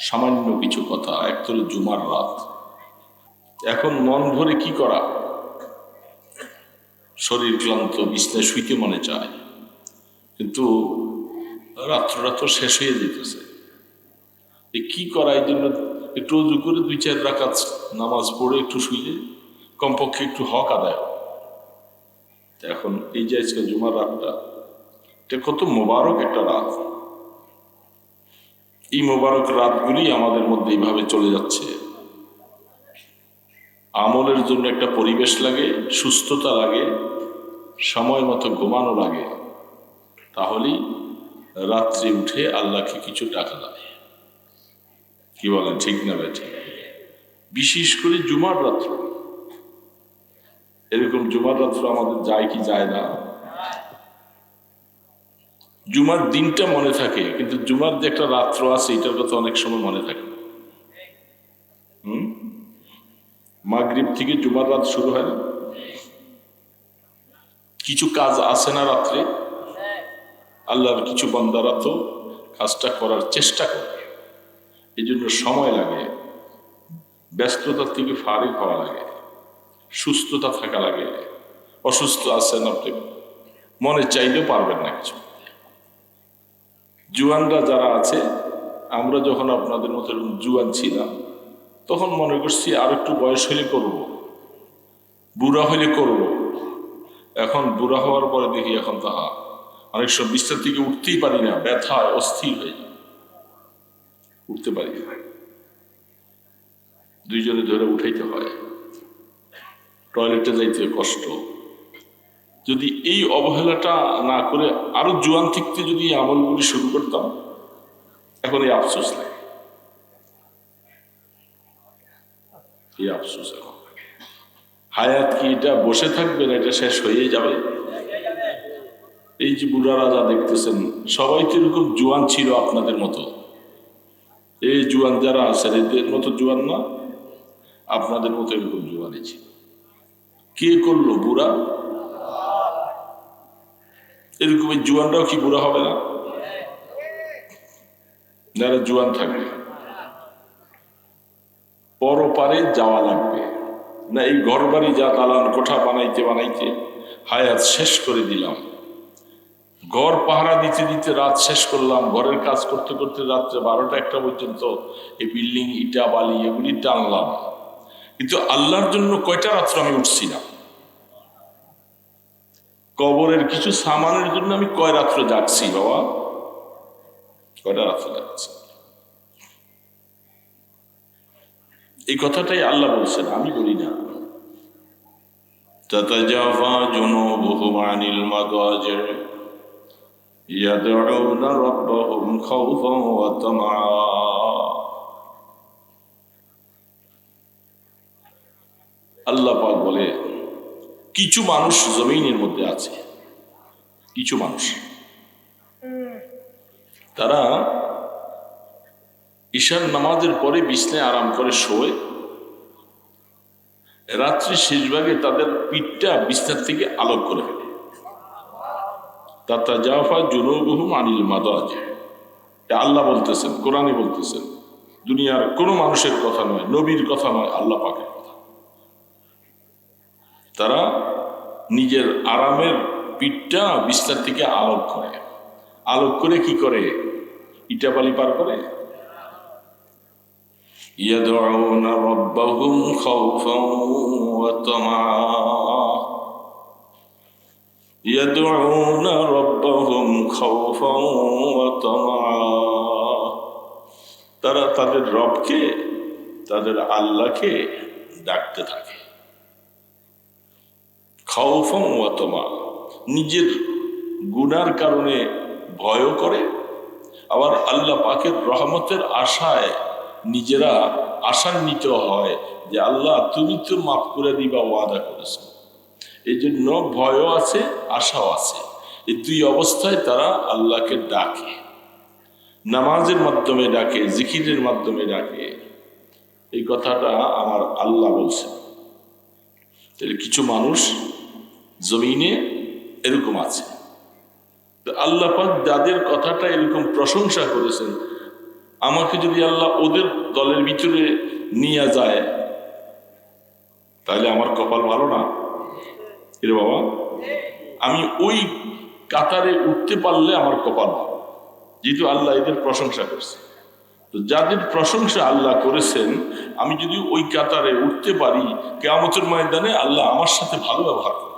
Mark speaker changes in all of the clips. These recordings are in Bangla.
Speaker 1: সামান্য কিছু কথা। এক তো জুমার রাত, এখন মন ভরে কি করা, শরীর ক্লান্ত, বিছনায় শুইতে মনে চায়, কিন্তু রাত্রটা তো শেষ হয়ে যেতেছে। কি করা, এই জন্য একটু উজু করে 2-4 রাকাত নামাজ পড়ে একটু শুইলে কমপক্ষে একটু হক আদায়। এখন এই যে আজকে জুমার রাতটা, এটা কত মোবারক একটা রাত। এই মোবারক রাতগুলি আমাদের মধ্যে এইভাবে চলে যাচ্ছে। আমলের জন্য একটা পরিবেশ লাগে, সুস্থতা লাগে, সময় মতো ঘুমানো লাগে, তাহলেই রাত্রে উঠে আল্লাহকে কিছু টাকা দেয়। কি বলেন, ঠিক না বেঠে? বিশেষ করে জুমার রাত্র, এরকম জুমার রাত্র আমাদের যায় কি যায় না? জুমার দিনটা মনে থাকে, কিন্তু জুমার যে একটা রাত্র আছে এটার কথা অনেক সময় মনে থাকে। মাগরিব থেকে জুমার রাত শুরু হয় না? কিছু কাজ আছে না রাত্রে? আল্লাহর কিছু বান্দারা তো কাজটা করার চেষ্টা করে, এই জন্য সময় লাগে, ব্যস্ততার থেকে ফারিগ হওয়া লাগে, সুস্থতা থাকা লাগে। অসুস্থ আছেন আপনি, মনে চাইলেও পারবেন না কিছু। জুয়ানরা যারা আছে, আমরা যখন আপনাদের মতো জুয়ান ছিলাম তখন মনে করছি আর একটু বয়স হলে করব, বুড়া হলে করব। এখন বুড়া হওয়ার পরে দেখি এখন তাহা অনেক সব বিস্তার থেকে উঠতেই পারি না, ব্যথায় অস্থির হয়ে যায়, উঠতে পারি না, 2 জনে ধরে উঠাইতে হয়, টয়লেটে যাইতে কষ্ট। যদি এই অবহেলাটা না করে আরো জোয়ান থেকে যদি আমলগুলি শুরু করতাম, এখন এই আফসোস লাগে, এই আফসোস এখন। হায়াত কি এটা বসে থাকবে না, এটা শেষ হয়ে যাবে? এই যে বুড়ারা যা দেখতেছেন সবাই তো এরকম জোয়ান ছিল আপনাদের মতো। এই জোয়ান যারা আছেন এদের মতো জোয়ান না, আপনাদের মতো এরকম জোয়ানই ছিল। কে করলো বুড়া? এরকম এই জোয়ানরাও কি বুড়া হবে না? যারা জোয়ান থাকবে, পরপারে যাওয়া লাগবে না। এই ঘর বাড়ি যা দালান কোঠা বানাইতে বানাইতে হায়াত শেষ করে দিলাম, ঘর পাহারা দিতে দিতে রাত শেষ করলাম, ঘরের কাজ করতে করতে রাত্রে 12টা-1টা পর্যন্ত এই বিল্ডিং ইটা বালি এগুলি টানলাম, কিন্তু আল্লাহর জন্য কয়টা রাত্র আমি উঠছি না? কবরের কিছু সামানের জন্য আমি কয় রাত্র জাগছি বাবা? কয়টা রাত্র জাগছি? এই কথাটাই আল্লাহ বলছেন, আমি বলি না। তাতাজাফা জুনুবুহুম আনিল মাদাজি ইয়াদউনা রাব্বাহুম খাউফান ওয়া তামআ। আল্লাহ পাক বলে কিছু মানুষ জমিনের মধ্যে আছে, কিছু মানুষ তারা ঈশার নামাজের পরে বিছনায় আরাম করে শোয়, রাত্রি শেষ ভাগে তাদের পিঠটা বিছনার থেকে আলোক করে ফেলে। তাতাজাফা জুনুবুহুম আনিল মাদাজি, আল্লাহ বলতেছেন, কোরআনে বলতেছেন, দুনিয়ার কোনো মানুষের কথা নয়, নবীর কথা নয়, আল্লাহ পাকের কথা। তারা নিজের আরামের পিঠটা বিছনার থেকে আলোক করে, আলোক করে কি করে? ইটাবালি পার করে। ইয়াদউনা রাব্বাহুম খাউফান ওয়া তামআ, ইয়াদউনা রাব্বাহুম খাউফান ওয়া তামআ। তারা তাদের রবকে, তাদের আল্লাহকে ডাকতে থাকে, খাউফান ওয়া তামআ, নিজের গুনার কারণে ভয় করে, আবার আল্লাহ পাকের রহমতের আশায় নিজেরা আশান্বিত হয় যে আল্লাহ তুমি তো মাফ করে দিবা, ওয়াদা করেছো। এই জন্য ভয়ও আছে, আশাও আছে। এই 2 অবস্থায় তারা আল্লাহকে ডাকে, নামাজের মাধ্যমে ডাকে, জিকিরের মাধ্যমে ডাকে। এই কথাটা আমার আল্লাহ বলছেন। তাহলে কিছু মানুষ জমিনে এরকম আছে। আল্লাহ পাক যাদের কথাটা এরকম প্রশংসা করেছেন, আমাকে যদি আল্লাহ ওদের দলের ভিতরে নিয়ে যায় তাহলে আমার কপাল ভালো না রে বাবা। আমি ওই কাতারে উঠতে পারলে আমার কপাল ভালো, যেহেতু আল্লাহ এদের প্রশংসা করছে। তো যাদের প্রশংসা আল্লাহ করেছেন, আমি যদি ওই কাতারে উঠতে পারি, কিয়ামতের ময়দানে আল্লাহ আমার সাথে ভালো ব্যবহার করবে।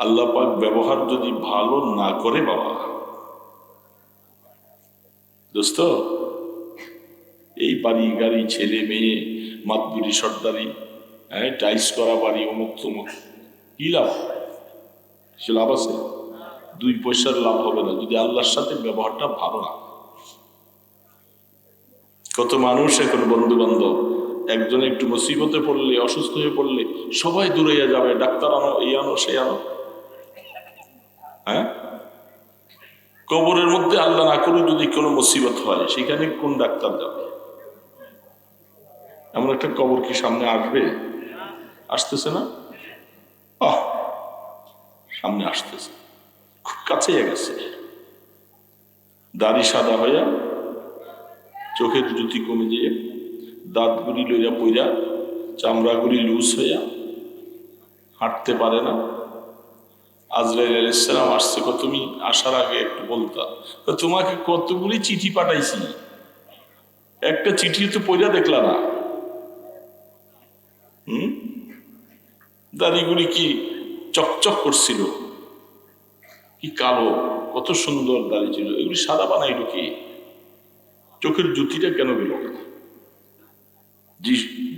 Speaker 1: আল্লাহ পাক ব্যবহার যদি ভালো না করে বাবা, দোস্ত, এই বাড়ি গাড়ি ছেলে মেয়ে মাতবুরি সর্দারি, টাইস করা বাড়ি, অমুক তমুক, কি লাভ? সে লাভ আছে? 2 পয়সার লাভ হবে না যদি আল্লাহর সাথে ব্যবহারটা ভালো না। কত মানুষ এখন বন্ধু বান্ধব, একজনে একটু মুসিবতে পড়লে, অসুস্থ হয়ে পড়লে সবাই দূরাইয়া যাবে, ডাক্তার আনো, এই আনো, সে আনো। হ্যাঁ, কবরের মধ্যে আল্লাহ না করে যদি কোনো মুসিবত হয়, সেখানে কোন ডাক্তার যাবে? এমন একটা কবর কি সামনে আসবে? আসতেছে না? সামনে আসতেছে, খুব কাছে গেছে। দাড়ি সাদা হইয়া, চোখের জ্যোতি কমে যেয়ে, দাঁতগুলি লইয়া পইরা, চামড়াগুলি লুজ হইয়া, হাঁটতে পারে না। আজরাইল আলাইহিস সালাম আসছে, তুমি আসার আগে একটু বলতা, তোমাকে কতগুলি চিঠি পাঠাইছি, একটা চিঠি তো পইরা দেখলা না। দাড়িগুলি কি চকচক করছিল, কি কালো, কত সুন্দর দাড়ি ছিল, এগুলি সাদা বানাইল কি? চোখের জ্যোতিটা কেন গেল?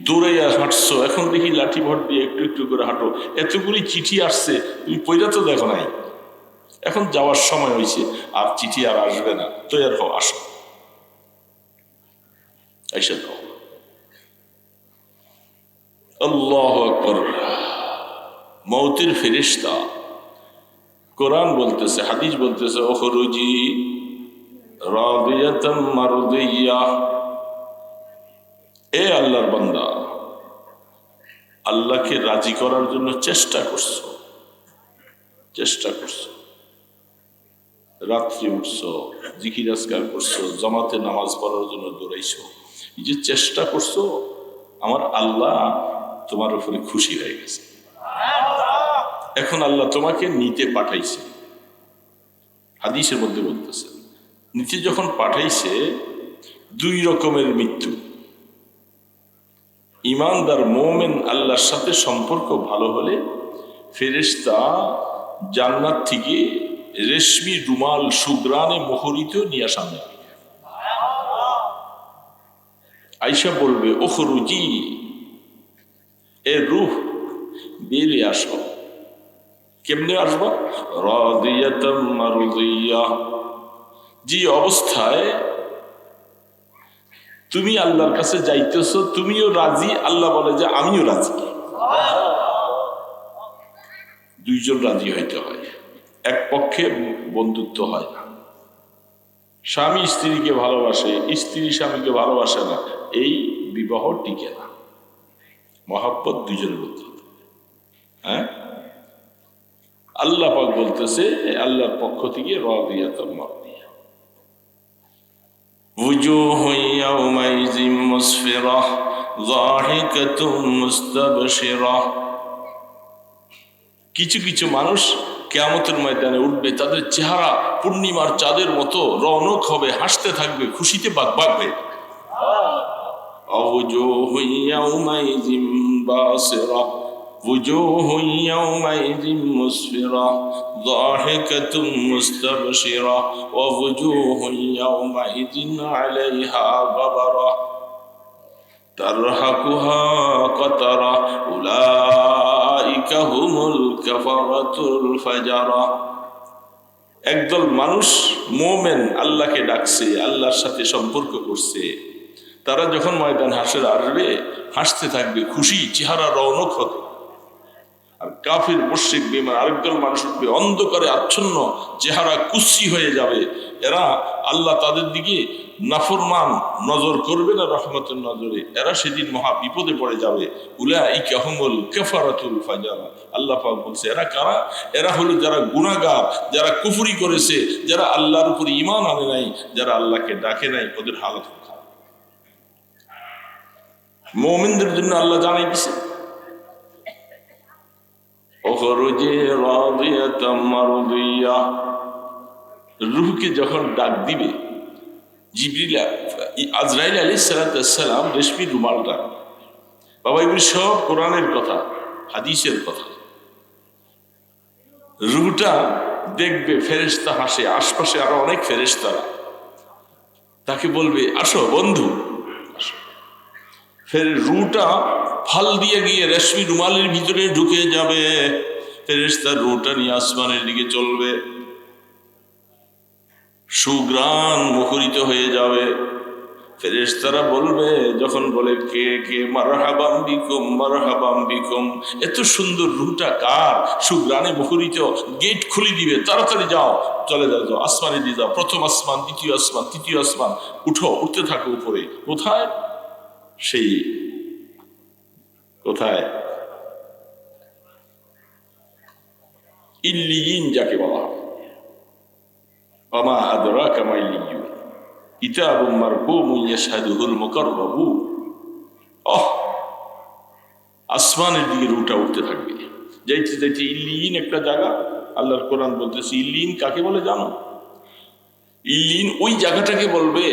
Speaker 1: দৌড়াইয়া হাঁটছো, এখন দেখি লাঠি ভর দিয়ে একটু একটু করে হাঁটো, এতগুলি চিঠি আসছে, তুমি পয়লা তো দেখো নাই। এখন যাওয়ার সময় হয়েছে, আর চিঠি আর আসবে না, তৈরি হও, আসো, এসে দাও। আল্লাহু আকবার। মৌতের ফেরেশতা, কোরআন বলতেছে, হাদিস বলতেছে, ওখরুজি রাদিয়াতাম মারদিয়া, এ আল্লাহর বান্দা, আল্লাহকে রাজি করার জন্য চেষ্টা করছো, রাত্রি উঠছো, জিকির আজকার করছো, জামাতে নামাজ পড়ার জন্য দৌড়াইছো, এই যে চেষ্টা করছো, আমার আল্লাহ তোমার উপরে খুশি হয়ে গেছে। এখন আল্লাহ তোমাকে নিতে পাঠাইছে। হাদিসের মধ্যে বলতেছে, নিতে যখন পাঠাইছে, 2 রকমের মৃত্যু। ইমানদার মুমিন আল্লাহর সাথে সম্পর্ক ভালো হলে ফেরেশতা জান্নাত থেকে রেশমি রুমাল সুগ্রানে মোহরিত নিয়ে সামনে আইসা বলবে, ওখরুজি, এ রূহ বেরিয়ে আসো। কেমনে আসবো? রাদিয়াতাম মারদিয়া, যে অবস্থায় তুমি আল্লাহর কাছে যাইতেছো, তুমিও রাজি, আল্লাহ বলে যে আমিও রাজি। 2 জন রাজি হইতে হয়, এক পক্ষে বন্ধুত্ব হয় না। স্বামী স্ত্রীকে ভালোবাসে, স্ত্রী স্বামীকে ভালোবাসে না, এই বিবাহ টিকে না। মহাব্বত 2 জনের মধ্যে। হ্যাঁ, আল্লাহ পাক বলতেছে, আল্লাহর পক্ষ থেকে রাদিয়াতাম মারদিয়া, وجوه يومئذ مسفرة ضاحكة مستبشرة। কিছু কিছু মানুষ কিয়ামতের ময়দানে উঠবে, তাদের চেহারা পূর্ণিমার চাঁদের মতো রৌনক হবে, হাসতে থাকবে, খুশিতে বাগবাগবে। وجوه يومئذ باسرة وجوه يومئذ مسفرة ضاحكة مستبشرة ووجوه يومئذ عليها غبرة ترهقها قترة أولئك هم الكفرة الفجرة। একদল মানুষ মুমিন আল্লাহকে ডাকছে, আল্লাহর সাথে সম্পর্ক করছে, তারা যখন ময়দান হাসরে আসবে, হাসতে থাকবে, খুশি, চেহারা রৌনক হবে। আর কাফির মুশরিক বেঈমান আরেকদল মানুষ উঠবে, অন্ধকারে আচ্ছন্ন, চেহারা কুৎসি হয়ে যাবে, এরা আল্লাহ তাদের দিকে নাফরমান নজর করবে না রহমতের নজরে, এরা সেদিন মহা বিপদে পড়ে যাবে। উলাইকা হুমুল কাফারাতুল ফাজারা। আল্লাহ পাক বলছে এরা কারা? এরা হলো যারা গুনাহগার, যারা কুফরি করেছে, যারা আল্লাহর উপর ঈমান আনে নাই, যারা আল্লাহকে ডাকে নাই, ওদের হালত খারাপ। মুমিনদের জন্য আল্লাহ জানাই দিয়েছে রূহকে যখন ডাক দিবে, জিবরিল আজরাইল আলাইহিস সালাম রেশমি রুমালটা, বাবা এগুলি সব কোরআনের কথা, হাদিসের কথা। রূহটা দেখবে ফেরেশতা হাসে, আশপাশে আরো অনেক ফেরেশতারা তাকে বলবে আসো বন্ধু আসো। ফের রূহটা ফাল দিয়ে গিয়ে রেশমি রুমালের ভিতরে ঢুকে যাবে, ফেরেশতা রূহটা নিয়ে আসমানের দিকে চলবে, সুগ্রাণ মুখরিত হয়ে যাবে। ফেরেশতারা বলবে, যখন বলে কে কে মারহাবাম বিকুম মারহাবাম বিকুম, এত সুন্দর রূহটা কার, সুগ্রাণে মুখরিত, গেট খুলে দিবে, তাড়াতাড়ি যাও, চলে যাও, আসমানে দিয়ে যাও, প্রথম আসমান, দ্বিতীয় আসমান, তৃতীয় আসমান, উঠো, উঠতে থাকো উপরে। কোথায়? সেই কোথায়? ইল্লিয়িন যাকে বলা হয়। ওমা আদরাকা মা ইল্লিয়ুন কিতাবুম মারকুমুন ইয়াশহাদুহুল মুকাররাবুন। আসমানের দিকে রুটা উঠতে থাকবে, যাইতে যাইতে ইল্লিয়িন একটা জায়গা। আল্লাহর কোরআন বলতেছে ইল্লিয়িন কাকে বলে জানো? ইল্লিয়িন ওই জায়গাটাকে বলবে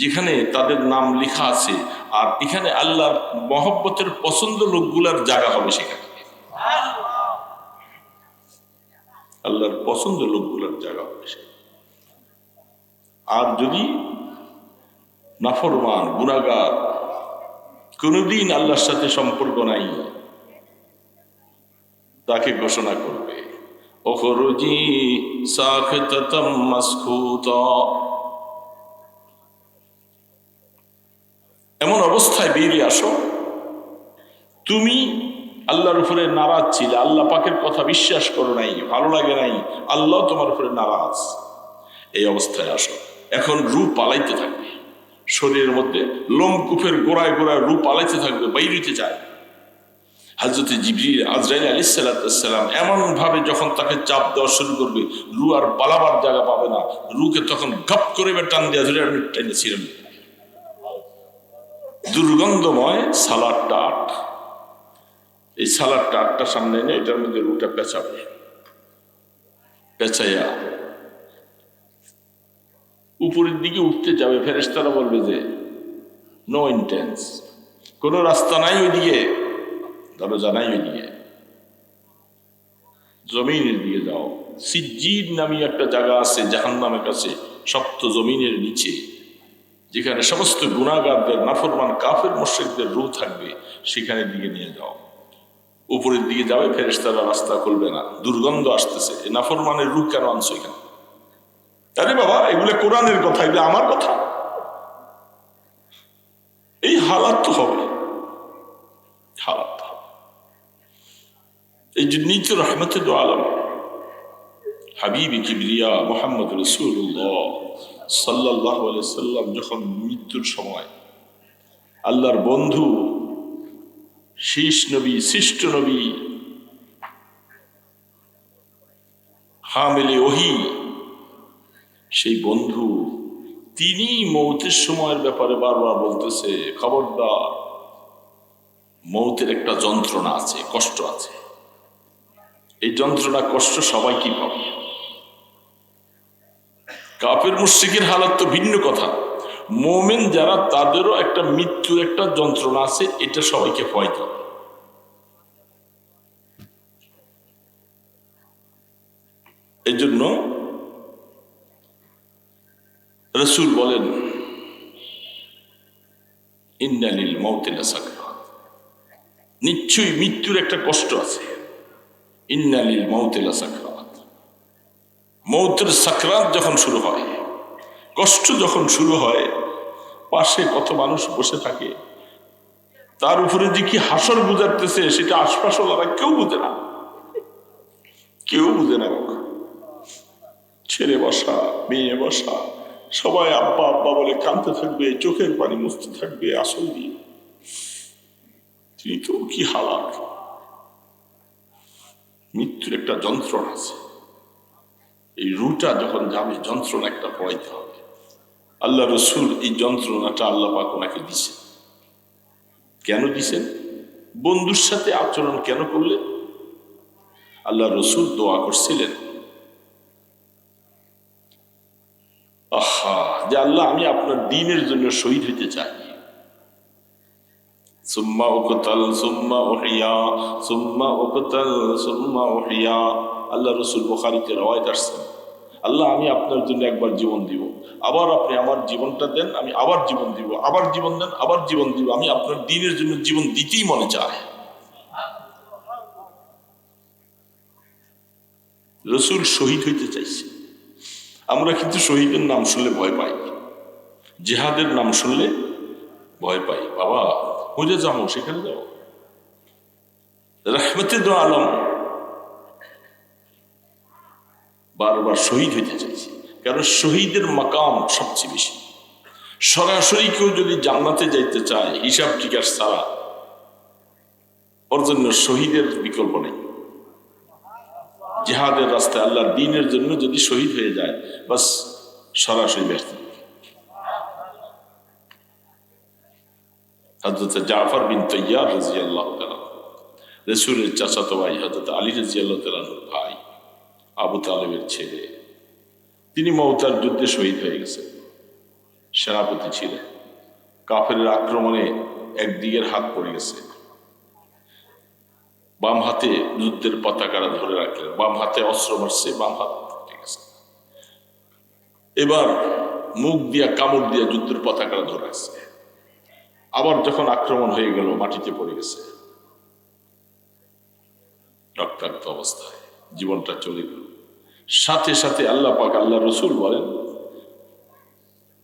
Speaker 1: যেখানে তাদের নাম লেখা আছে, আর এখানে আল্লাহর মহব্বতের পছন্দ লোকগুলার জায়গা হবে সেখানে। আল্লাহর পছন্দ লোকগুলার জায়গা হবে সেখানে। আর যদি নাফরমান গুনাহগার, কোনদিন আল্লাহর সাথে সম্পর্ক নাই, তাকে ঘোষণা করবে ওখরুজি সাখিতাতাম মাসখুতা, এমন অবস্থায় বেরিয়ে আসো, তুমি আল্লাহর উপরে নারাজ ছিলে, আল্লাহ পাকের কথা বিশ্বাস করো নাই, ভালো লাগে নাই, আল্লাহ তোমার উপরে নারাজ, এই অবস্থায় আসো। এখন রূপ পালাইতে থাকবে, শরীরের মধ্যে লোমকূপের গোড়ায় গোড়ায় রূপ পালাইতে থাকবে, বাইরিতে যায়। হযরত জিবরিল আজরাইল আলাইহিস সালাম এমন ভাবে যখন তাকে চাপ দেওয়া শুরু করবে, রূহ আর পালাবার জায়গা পাবে না, রূহকে তখন গপ করে টান দেওয়া ধরে টেনে ছিঁড়ে দুর্গন্ধময় সালাডটা আট, এই সালাডটা আটটা সামনে এনে এটার মধ্যে রূহটা পেঁচাবে, পেঁচাইয়া উপরের দিকে উঠতে যাবে। ফেরেশতারা বলবে যে নো ইন্টেন্স, কোনো রাস্তা নাই ওইদিকে, দরজা নাই ওইদিকে, জমিনের দিকে যাও। সিজ্জিন নামে একটা জায়গা আছে জাহান্নামের কাছে, শক্ত জমিনের নিচে, যেখানে সমস্ত গুনাহগারদের, নাফরমান কাফের মুশরিকদের রূহ থাকবে, সেখানের দিকে নিয়ে যাও। উপরের দিকে যাবে, ফেরেশতারা রাস্তা খুলবে না, দুর্গন্ধ আসতেছে, এই নাফরমানের রূহ কেন আনছো এখানে? আরে বাবা এগুলো কোরআনের কথা, এগুলো আমার কথা। এই হালাত তো হবে, হালাত হবে। এই জন্যই তো রহমতুল আলম হাবিব কিবরিয়া মুহাম্মদ রাসূলুল্লাহ সাল্লাল্লাহু আলাইহি সাল্লাম যখন মৃত্যুর সময় আল্লাহর বন্ধু, শেষ নবী, শ্রেষ্ঠ নবী, হামিলে ওহী, সেই বন্ধু তিনি মৌতের সময়ের ব্যাপারে বারবার বলতেছে খবরদার, মৌতের একটা যন্ত্রণা আছে, কষ্ট আছে, এই যন্ত্রণা কষ্ট সবাই কি পাবে। কাফের মুশরিকের হালাত তো ভিন্ন কথা, মুমিন যারা তাদেরও একটা মৃত্যুর একটা যন্ত্রণা আছে, এটা সবাইকে ভয় করে। এই জন্য রাসূল বলেন ইন্না লিল মাউতি লাসাকরাত, নিশ্চয়ই মৃত্যুর একটা কষ্ট আছে। ইন্না লিল মাউতি লাসাকরাত, মৌতের সাকরাত যখন শুরু হয়, কষ্ট যখন শুরু হয়, পাশে কত মানুষ বসে থাকে, তার উপরে যে কি হাসর গুজারতেছে সেটা আশপাশওয়ালারা কেউ বুঝে না, কেউ বুঝে না। ছেলে বসা, মেয়ে বসা, সবাই আব্বা আব্বা বলে কাঁদতে থাকবে, চোখের পানি মুছতে থাকবে আসল দিয়ে। তিনি তো কি হালাত। মৃত্যুর একটা যন্ত্রণা আছে, এই রুটা যখন যাবে যন্ত্রণা একটা পড়াইতে হবে। আল্লাহ রসুল এই যন্ত্রণাটা আল্লাহ পাক ওনাকে দিছেন। কেন দিছেন? বন্ধুর সাথে আচরণ কেন করলেন? আল্লাহ রসুল দোয়া করছিলেন, আহা, যে আল্লাহ আমি আপনার দ্বীনের জন্য শহীদ হইতে চাই। সুম্মা উকতাল সুম্মা উহিয়া সুম্মা উকতাল সুম্মা উহিয়া। আল্লাহ রসুল বুখারীতে রওয়ায়াত আসছেন, আল্লাহ আমি আপনার জন্য একবার জীবন দিব, আবার আপনি আমার জীবনটা দেন, আমি আবার জীবন দিব, আবার জীবন দেন, আবার জীবন দিব। আমি আপনার দ্বীনের জন্য জীবন দিতেই মনে চায়। রসুল শহীদ হইতে চাইছে। আমরা কিন্তু শহীদের নাম শুনলে ভয় পাই, জিহাদের নাম শুনলে ভয় পাই। বাবা বুঝে যাবো, সেখানে যাবো রহমতে দো আলম বারবার শহীদ হইতে চাইছে, কারণ শহীদের মাকাম সবচেয়ে বেশি। সরাসরি কেউ যদি জান্নাতে যাইতে চায় হিসাব টিকাস ছাড়া, ওর জন্য শহীদের বিকল্প নেই। জিহাদের রাস্তায় আল্লাহর দ্বীনের জন্য যদি শহীদ হয়ে যায়, বাস সরাসরি ব্যস্ত। হযরত জাফর বিন তাইয়ার রাদিয়াল্লাহু তাআলা, রাসূলের চাচাতো ভাই হযরত আলী রাদিয়াল্লাহু তাআলার ভাই, আবু তালেবের ছেলে, তিনি মওতার যুদ্ধে শহীদ হয়ে গেছেন। সেনাপতি ছিলেন। কাফেরের আক্রমণে একদিকের হাত পড়ে গেছে, বাম হাতে যুদ্ধের পতাকারা ধরে রাখলেন, বাম হাতে অস্ত্র মারছে, বাম হাত পড়ে গেছে। এবার মুখ দিয়া কামড় দিয়া যুদ্ধের পতাকারা ধরে রাখছে। আবার যখন আক্রমণ হয়ে গেল, মাটিতে পড়ে গেছে রক্তাক্ত অবস্থায়, জীবনটা চলে গেল। সাথে সাথে আল্লাহ পাক, আল্লাহ রসুল বলেন,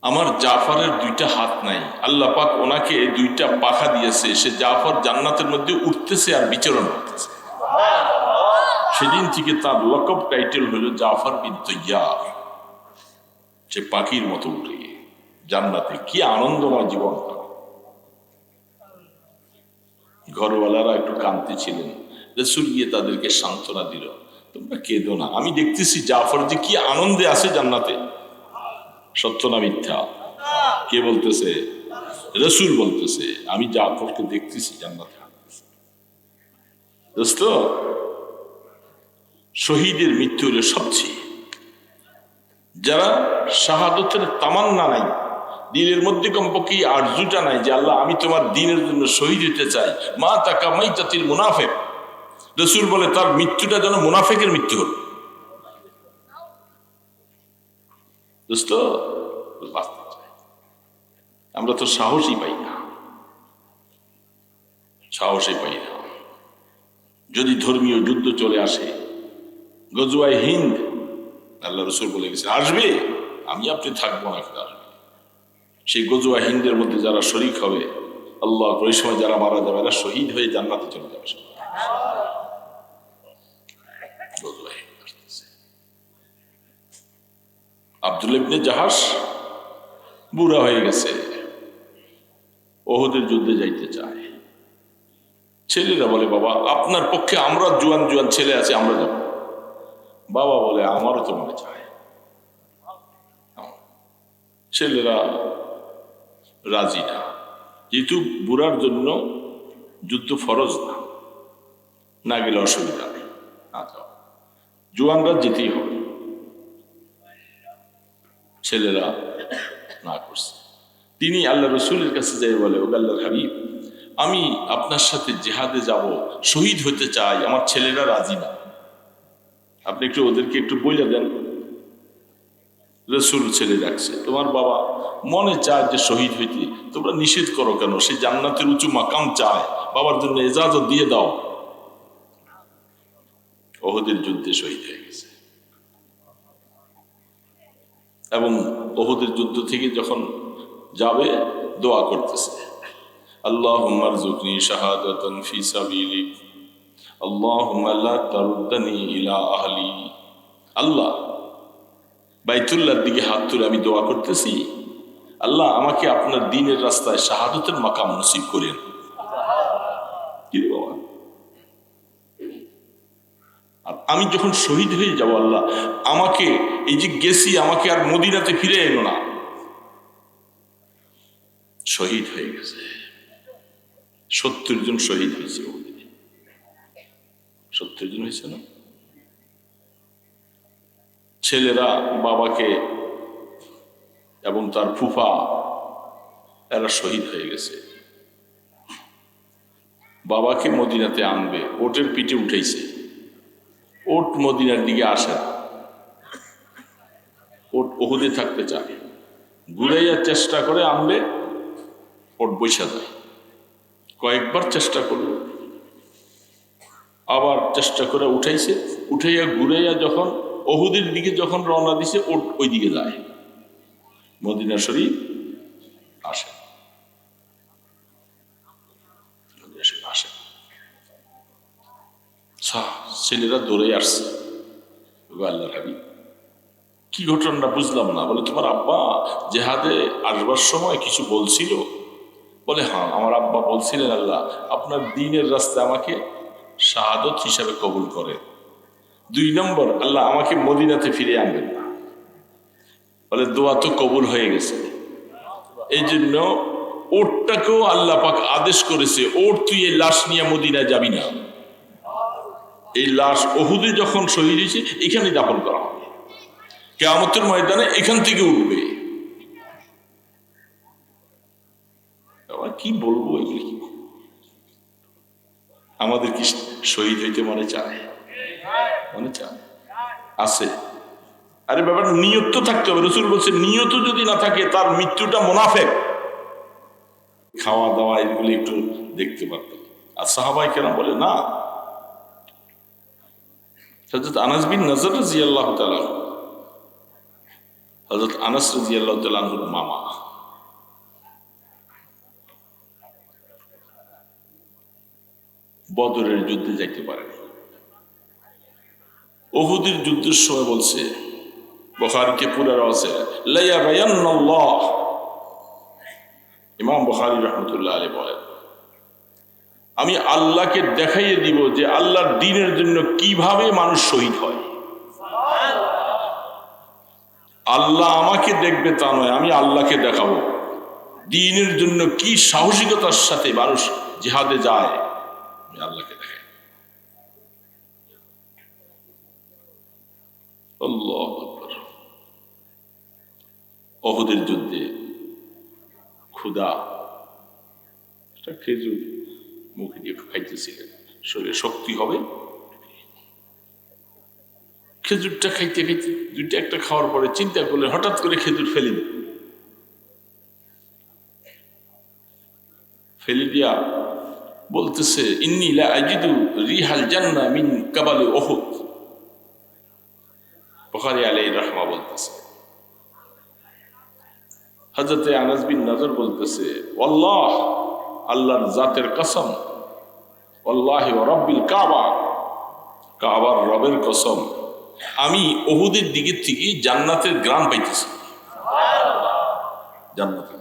Speaker 1: আমার জাফরের দুইটা হাত নাই, আল্লাহ পাক ওনাকে দুইটা পাখা দিয়েছে, সে জাফর জান্নাতের মধ্যে উঠতেছে আর বিচরণ করতেছে। সেদিন থেকে তার লকব টাইটেল হলো জাফর বিন তাইয়ার, সে পাখির মতো উঠে জান্নাতে। কি আনন্দময় জীবন। ঘরওয়ালারা একটু কাঁদতে ছিলেন, রাসূল গিয়ে তাদেরকে সান্ত্বনা দিল, তোমরা কেঁদো না, আমি দেখতেছি জাফর যে কি আনন্দে আছে জান্নাতে। সত্য না মিথ্যা? কে বলতেছে? রাসূল বলতেছে, আমি জাফরকে দেখতেছি জান্নাতে। দোস্ত, শহীদের মৃত্যু হলো সবচেয়ে, যারা শাহাদতের তামান্না নাই, দিনের মধ্যে কমপক্ষে আরজুটা নাই যে আল্লাহ আমি তোমার দ্বীনের জন্য শহীদ হতে চাই, মা তাকা মাইতাতিল মুনাফিক, রাসূল বলে তার মৃত্যুটা যেন মুনাফিকের মৃত্যু হল। দোস্ত, আমরা তো সাহসই পাই না, সাহসই পাই না। যদি ধর্মীয় যুদ্ধ চলে আসে, গজওয়ায়ে হিন্দ, আল্লাহ রসুল বলে গেছে আসবে, আমি আপনি থাকবো না, আসবে। সেই গজওয়ায়ে হিন্দের মধ্যে যারা শরীক হবে, আল্লাহ ওই সময় যারা মারা যাবে এরা শহীদ হয়ে জান্নাতে চলে যাবে। আব্দুল্লাহ ইবনে জাহাশ বুড়া হয়ে গেছে, ওহদের যুদ্ধে যাইতে চায়। ছেলেরা বলে, বাবা আপনার পক্ষে আমরা জোয়ান জোয়ান ছেলে আছে, আমরা যাব। বাবা বলে, আমারও তো মনে চায়। ছেলেরা রাজি না, যেহেতু বুড়ার জন্য যুদ্ধ ফরজ না, না গেলে অসুবিধা নেই, না যাও, জোয়ানরা যেতেই হবে। ছেলেরা না করছে। তিনি আল্লাহ রসুলের কাছে যাই বলে, ও আল্লাহর হাবিব, আমি আপনার সাথে জিহাদে যাব, শহীদ হতে চাই, আমার ছেলেরা রাজি না, আপনি একটু ওদেরকে একটু বলে দেন। রসুল ছেলে ডাকছে, তোমার বাবা মনে চায় যে শহীদ হইতে, তোমরা নিষেধ করো কেন? সে জান্নাতের উঁচু মাকাম চায়, বাবার জন্য ইজাজত দিয়ে দাও। ওহদের যুদ্ধে শহীদ হয়ে গেছে, এবং ওহদের যুদ্ধ থেকে যখন যাবে দোয়া করতেছে, আল্লাহুম্মা রযুকনি শাহাদাতান ফি সাবিলিক, আল্লাহুম্মা লা তারুদ্দানি ইলা আহলি। আল্লাহ বাইতুল্লাহর দিকে হাত তুলে আমি দোয়া করতেছি, আল্লাহ আমাকে আপনার দ্বীনের রাস্তায় শাহাদতের মাকাম নসিব করেন। কি রে বাবা, আর আমি যখন শহীদ হয়ে যাব, আল্লাহ আমাকে, এই যে গেছি, আমাকে আর মদিনাতে ফিরে এলো না। শহীদ হয়ে গেছে, 70 জন শহীদ হয়েছে, 70 জন হয়েছে না? ছেলেরা বাবাকে এবং তার ফুফা এরা শহীদ হয়ে গেছে। বাবাকে মদিনাতে আনবে, ওটের পিঠে উঠেছে, ওট মদিনার দিকে আসে না, ওট ওহুদে থাকতে চায়, ঘুরাইয়া চেষ্টা করে আনবে, ওট বৈশা যায়। কয়েকবার চেষ্টা করল, আবার চেষ্টা করে উঠাইছে, উঠাইয়া ঘুরাইয়া যখন ওহুদের দিকে যখন রওনা দিছে, ওট ওই দিকে যায়, মদিনা শরীফ আসে, আসে। ছেলেরা দৌড়ে আসছে, আল্লাহর হাবিব কি ঘটনা বুঝলাম না। বলে তোমার আব্বা জেহাদে আসবার সময় কিছু বলছিল? বলে হ্যাঁ, আমার আব্বা বলছিলেন আল্লাহ আপনার দ্বীনের রাস্তায় আমাকে শাহাদত হিসাবে কবুল করে। 2 নম্বর, আল্লাহ আমাকে মদিনাতে ফিরে আনবেন না। বলে দোয়া তো কবুল হয়ে গেছে। এই জন্য ওটটাকেও আল্লাহ পাক আদেশ করেছে, ওট তুই এই লাশ নিয়ে মদিনায় যাবি না, এই লাশ ওহুদে যখন শহীদ হয়েছে এখানে দাফন করা হবে, কিয়ামতের ময়দানে এখান থেকে উঠবে। কি বলবো এগুলি, আমাদের কি শহীদ হইতে মনে চায়? মনে চায় আছে? আরে ব্যাপার নিয়ত তো থাকতে হবে। রাসূল বলছে নিয়ত যদি না থাকে তার মৃত্যুটা মুনাফিক। খাওয়া দাওয়া এগুলি একটু দেখতে পারতেন। আর সাহাবায়ে কেরাম বলে না। হযরত আনাস বিন নজর রাদিয়াল্লাহু তাআলা, হযরত আনাস রাদিয়াল্লাহু তাআলা এর মামা, বদরের যুদ্ধে যাইতে পারে, উহুদের যুদ্ধের সময় বলছে, বুখারীতে পুরো আছে, লা ইয়াবায়ান্নাল্লাহ, ইমাম বুখারী রাহমাতুল্লাহ আলাইহি বলেন আমি আল্লাহকে দেখাইয়ে দিব যে আল্লাহর দ্বীনের জন্য কিভাবে মানুষ শহীদ হয়। আল্লাহ আমাকে দেখবে তা নয়, আমি আল্লাহকে দেখাবো দ্বীনের জন্য কি সাহসিকতার সাথে মানুষ জিহাদে যায়, আমি আল্লাহকে দেখাই। আল্লাহু আকবার। উহুদের যুদ্ধে ক্ষুধা, একটা খেজুর মুখে দিয়ে খাইতেছিলেন, শরীরে শক্তি হবে। খেজুরটা খাইতে খাইতে দুইটা একটা খাওয়ার পরে চিন্তা করলেন হঠাৎ করে খেজুর ফেলে দিয়া বলতেছে ইন্নী লা আজিদু রিহাল জান্নাহ মিন কাবালি উহুদ। বুখারী আলাইহি রাহমা বলতেছে, হযরতে আনাস বিন নজর বলতেছে আল্লাহ, আল্লাহর জাতের কসম, আল্লাহি ওয়া রাব্বিল কাবা, কাবার রবের কসম, আমি উহুদের দিকে থেকে জান্নাতের গ্রাম পাইতেছি। জান্নাতের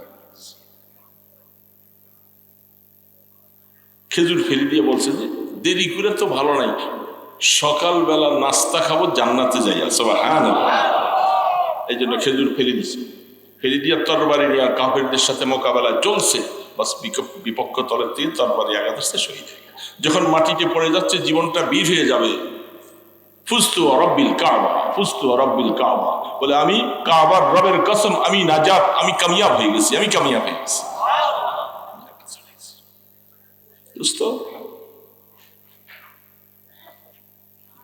Speaker 1: খেজুর ফেলে দিয়ে বলছে যে দেরি করে তো ভালো নাই, সকালবেলা নাস্তা খাবো, জান্নাতে যাই। সুবহানাল্লাহ। এই জন্য খেজুর ফেলে দিছে, ফেলে দিয়ে তরবারি নিয়ে কাফেরদের সাথে মোকাবেলা চলছে। বাস বিপক্ষ তলের দিয়ে তরবারি আঘাত আসছে, শহীদ হয়ে গেছে। যখন মাটিতে পড়ে যাচ্ছে, জীবনটা বীর হয়ে যাবে, ফুস্তু রব্বিল কাবা, ফুস্তু রব্বিল কাবা বলে আমি কাবার রবের কসম, আমি নাজাত, আমি কামিয়াব হয়ে গেছি, আমি কামিয়াব হয়ে গেছি। দোস্ত,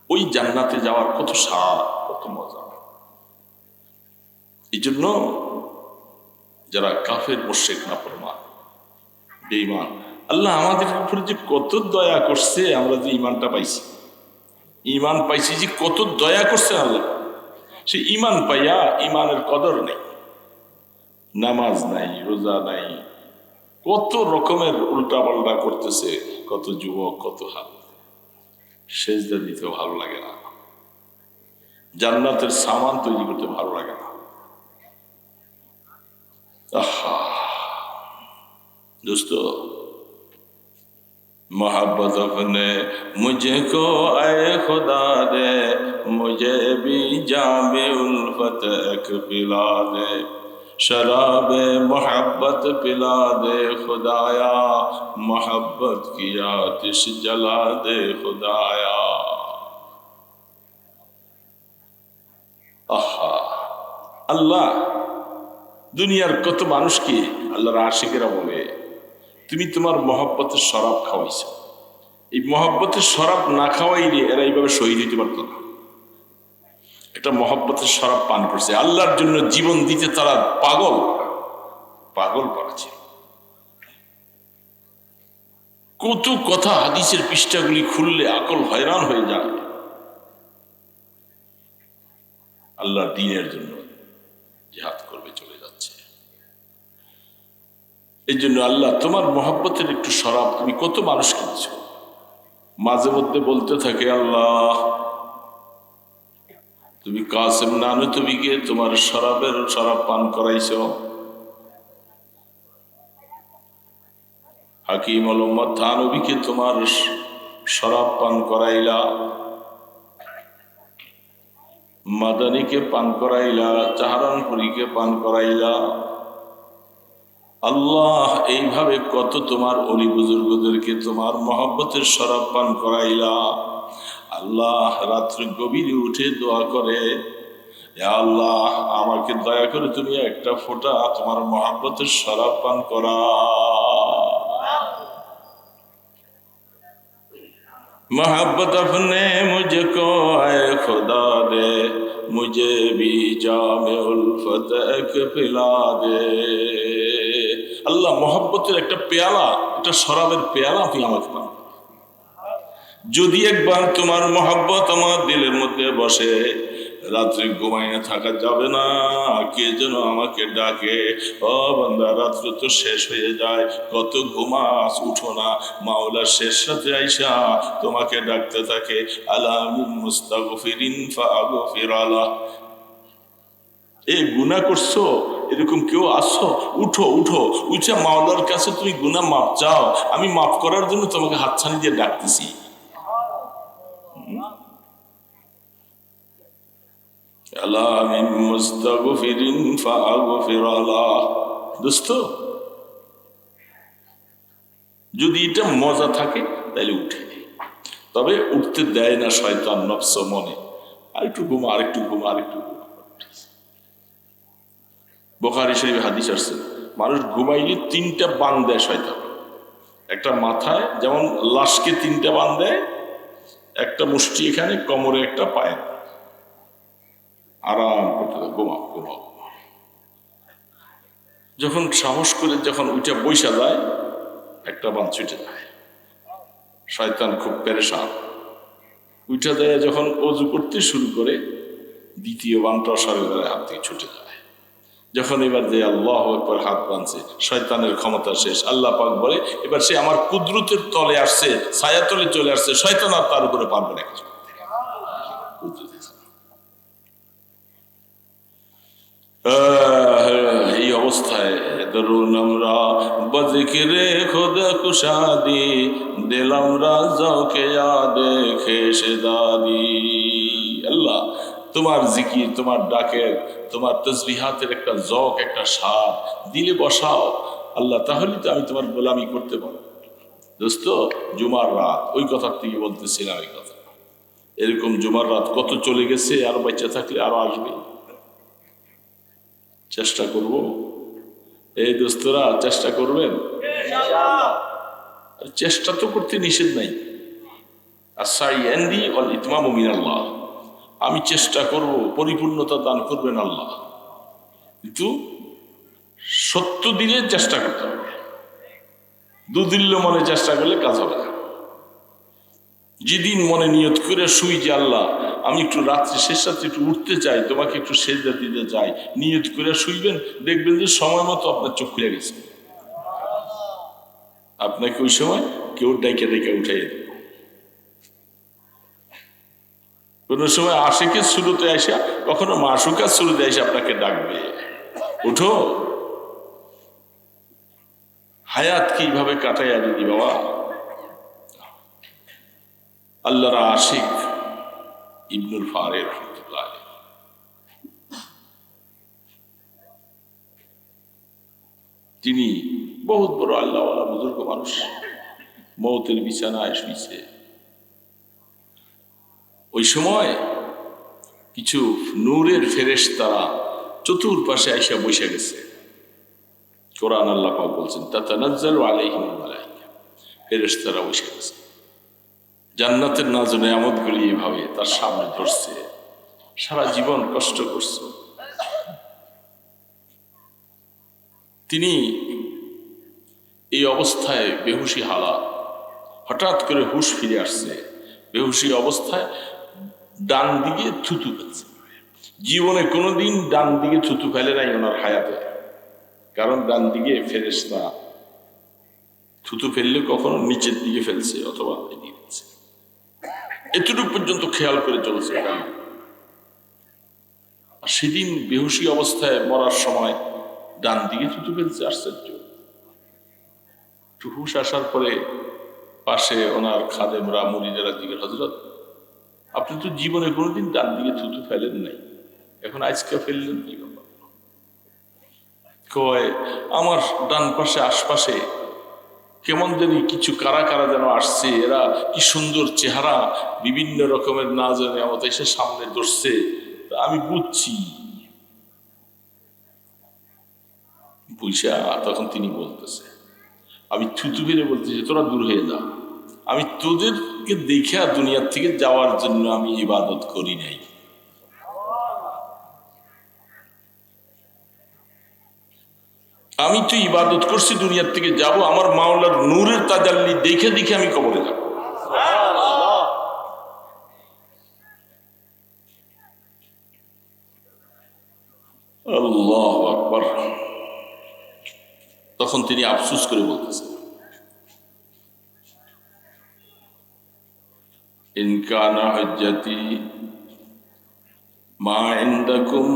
Speaker 1: ওই জান্নাতে যাওয়ার কত স্বাদ, কত মজা। এই জন্য যারা কাফের, মুশরিক, নাফরমান, বেঈমান, আল্লাহ আমাদের উপরে যে কত দয়া করছে, আমরা যে ইমানটা পাইছি, ইমান পাইছি যে কত দয়া করছে আল্লাহ। সে ইমান পাইয়া ইমানের কদর নেই, নামাজ নাই, রোজা নাই, কত রকমের উল্টা পাল্টা করতেছে, কত যুবক, কত হাল, সেজদা দিতে ভালো লাগে না, জান্নাতের সামান তৈরি করতে ভালো লাগে না। আহা দোস্ত, मोहब्बत अपने मुझको आए खुदा दे, मुझे भी जामे उल्फत एक पिला दे, शराब मोहब्बत पिला दे खुदाया, मोहब्बत की आतिश जला दे खुदाया। আহা আল্লাহ দুনিয়ার কত মানুষকে আল্লাহর আশিকেরা বলে তুমি তোমার মহব্বতের শরাব খাওয়াইছো। এই মহব্বতের শরাব না খাওয়াইলে এরা এইভাবে শহীদ হইতে পারত না। একটা মহব্বতের শরাব পান করছে, আল্লাহর জন্য জীবন দিতে তারা পাগল পাগল করেছে। কত কথা হাদিসের পৃষ্ঠাগুলি খুললে আকল হয়রান হয়ে যায়। আল্লাহর দ্বীনের জন্য জিহাদ করবে চলে যাচ্ছে। এই জন্য আল্লাহ তোমার মহব্বতের একটু শরাব তুমি কত মানুষ কিনছ। মাঝে মধ্যে বলতে থাকে আল্লাহ তুমি কাসেম নানুতুবিকে তোমার শরাবের শরাব পান করাইছ, হাকিম মোহাম্মদ থানবীকে তোমার শরাব পান করাইলা, মাদানীকে পান করাইলা, চাহারানপুরীকে পান করাইলা। আল্লাহ এইভাবে কত তোমার অলি বুজুর্গদেরকে তোমার মহব্বতের শরাব পান করাইলা। আল্লাহ রাত্রে গভীরে উঠে দোয়া করে, আল্লাহ আমাকে দয়া করে তুমি একটা ফোঁটা তোমার মহব্বতের শরাব পান করা। मोहब्बत अपने मुझको आए खुदा दे, मुझे भी जामे उल्फत एक पिला दे। আল্লাহ মহব্বতের একটা পেয়ালা, একটা শরাবের পেয়ালা আপনি আমাকে পান। যদি একবার তোমার মহব্বত আমার দিলের মধ্যে বসে, রাত্রে ঘুমাইয়া থাকা যাবে না। কে যেন আমাকে ডাকে, ও বান্দা রাত্র তো শেষ হয়ে যায়, কত ঘুমাস, উঠো না। মাওলা শেষ রাতে আইসা তোমাকে ডাকতে থাকে, আলামিন মুস্তাগফিরিন ফাগফির আলা। এই গুনাহ করছো, এরকম কেউ আসো, উঠো উঠো, উঠে মাওলার কাছে তুমি গুনাহ মাপ চাও, আমি মাফ করার জন্য তোমাকে হাতছানি দিয়ে ডাকতেছি। আলামিন মুস্তাগফিরিন ফাগফির আলা। দোস্ত যদি এটা মজা থাকে তাহলে উঠে, তবে উঠতে দেয় না শয়তান নফস মনে, আরেকটু ঘুমা আরেকটু ঘুমা আরেকটু ঘুমা। বুখারী শরীফে হাদিস আসছে, মানুষ ঘুমাইলে তিনটা বান দেয় শয়তান। একটা মাথায়, যেমন লাশকে তিনটা বান দেয়, একটা মুষ্টি এখানে, কোমরে একটা, পায়ে। আরাম করতে থাকে, ঘুমাও ঘুমাও। যখন সাহস করে যখন উঠে বৈশা যায়, একটা বান ছুটে যায়। শয়তান খুব পেরেশান। উঠে যায় যখন অজু করতে শুরু করে, দ্বিতীয় বানটা শরীরের হাত থেকে ছুটে যায়। যখন এবার যে আল্লাহু আকবার হাত বাঁধছে, শয়তানের ক্ষমতা শেষ। আল্লাহ পাক বলে এবার সে আমার কুদরতের তলে আসছে, ছায়া তলে চলে আসছে, শয়তান আর তার উপরে পারবে না কিছু। এই অবস্থায় ধরুন আমরা বজিকিরে খোদা কুশাদি, দিলাম রাজাকে ইয়াদে খেসে দাদি। আল্লাহ তোমার জিকির, তোমার ডাকের, তোমার তসবিহাতের একটা জক, একটা স্বাদ দিলে বসাও আল্লাহ, তাহলে তো আমি তোমার গোলামি করতে পারবো। দোস্ত জুমার রাত, ওই কথার থেকে বলতেছিলাম এই কথা। এরকম জুমার রাত কত চলে গেছে, আর বাচ্চা থাকলে আরো আসবে। চেষ্টা করব, এই দোস্তরা চেষ্টা করবেন। চেষ্টা তো করতে নিষেধ নাই, আমি চেষ্টা করব, পরিপূর্ণতা দান করবেন আল্লাহ, কিন্তু সত্য দিলে চেষ্টা করতে হবে। দুদিল্য মনে চেষ্টা করলে কাজ হবে না। যেদিন মনে নিয়ত করে শুই যে আল্লাহ আমি একটু রাত্রি শেষ রাত্রে একটু উঠতে চাই, তোমাকে একটু সেজদা দিতে চাই, নিয়ত করে শুইবেন, দেখবেন যে সময় মতো আপনার চোখ খুলে গেছে। আপনাকে ওই সময় কেউ ডাইকে ডাইকে উঠাই দেবে। কোনো সময় আশিকের শুরুতে আসা, কখনো মাসুকার শুরুতে এসে আপনাকে ডাকবে, উঠো। হায়াত কিভাবে কাটাইয়া দিদি বাবা। আল্লাহর আশিক ইবনুল ফারের রহমাতুল্লাহ আলাইহি, তিনি বহুত বড় আল্লাহওয়ালা বুজুর্গ মানুষ, মৌতের বিছানায় শুইছে। ওই সময় কিছু নূরের ফেরেশতারা চতুর্পাশে আইসা বসে গেছে। কোরআন আল্লাহ পাক বলছেন তাতানাজ্জালু আলাইহিমুল মালায়েকা, ফেরেশতারা বসে গেছে। জান্নাতের নাজ নেয়ামতগুলি এভাবে তার সামনে ধরছে। সারা জীবন কষ্ট করছে, তিনি এই অবস্থায় বেহুশি হালাত, হঠাৎ করে হুশ ফিরে আসছে। বেহুশি অবস্থায় ডান দিকে থুতু ফেলছে। জীবনে কোনোদিন ডান দিকে থুতু ফেলে নাই ওনার হায়াতে, কারণ ডান দিকে ফেরেশতা থুতু ফেললে কখনো নিচের দিকে ফেলছে অথবা এদিকে ফেলছে, এতটুকু পর্যন্ত খেয়াল করে চলছে। আর সেদিন বেহুশি অবস্থায় মরার সময় ডান দিকে থুতু ফেলছে। আশ্চর্য। হুশ আসার পরে পাশে ওনার খাদেমরা মুরিদেরা দিকে, হযরত আপনি তো জীবনে কোনোদিন ডান দিকে থুতু ফেলেন নাই, এখন আজকে ফেললেন কি ব্যাপার? কয় আমার ডান পাশে আশপাশে কেমন জানি কিছু কারা কারা যেন আসছে, এরা কি সুন্দর চেহারা, বিভিন্ন রকমের না জানে আমাদের এসে সামনে ধরছে, আমি বুঝছি। বুঝা তখন তিনি বলতেছে, আমি থুতু ফেলে বলতেছি তোরা দূর হয়ে যা, আমি তোদেরকে দেখে দুনিয়ার থেকে যাওয়ার জন্য আমি ইবাদত করি নাই। আমি তো ইবাদত করছি দুনিয়ার থেকে যাব, আমার মাওলার নূরের তাজাল্লি দেখে দেখে আমি কবরে যাব। আল্লাহু আকবার। তখন তিনি আফসোস করে বলতেছেন, ইন কানা হুজ্জতি মা ইনদাকুম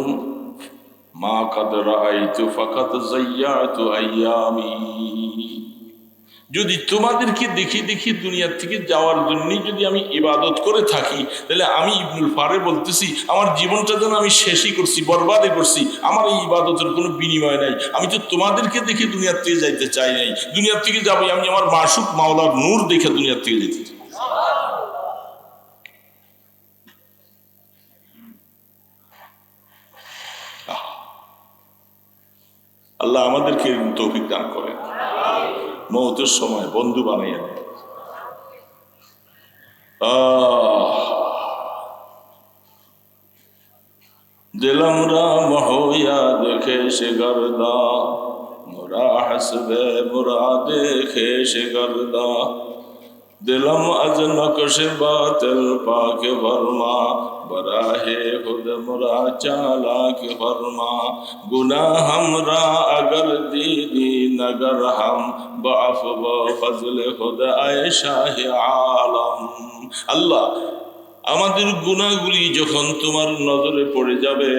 Speaker 1: মা কাদ রাআইতু ফাকাদ যায়্যাতু আইয়ামি। যদি তোমাদেরকে দেখি দেখি দুনিয়ার থেকে যাওয়ার জন্য যদি আমি ইবাদত করে থাকি, তাহলে আমি ইবনুল ফারে বলতেছি আমার জীবনটা যেন আমি শেষই করছি, বরবাদই করছি, আমার এই ইবাদতের কোনো বিনিময় নাই। আমি তো তোমাদেরকে দেখে দুনিয়ার থেকে যাইতে চাই নাই, দুনিয়ার থেকে যাবো আমি আমার মাসুক মাওলার নূর দেখে দুনিয়ার থেকে যেতে চাই। আল্লাহ আমাদেরকে তৌফিক দান করেন, মওতের সময় বন্ধু বানাইয়া দেন। দিলম রাম হইয়া দেখে সে গর্দা, মোরা হাসবে মুরাদে খেসে গর্দা। दिलम अज नक्श बातिल पाक फरमा, बराहे खुद मुरा चालाक फरमा। गुनाह हमरा अगर दीदी नगर हम, बाफ फजल खुद आए शाह आलम। अल्लाह আমাদের গুনাহগুলি যখন তোমার নজরে পড়ে যাবে,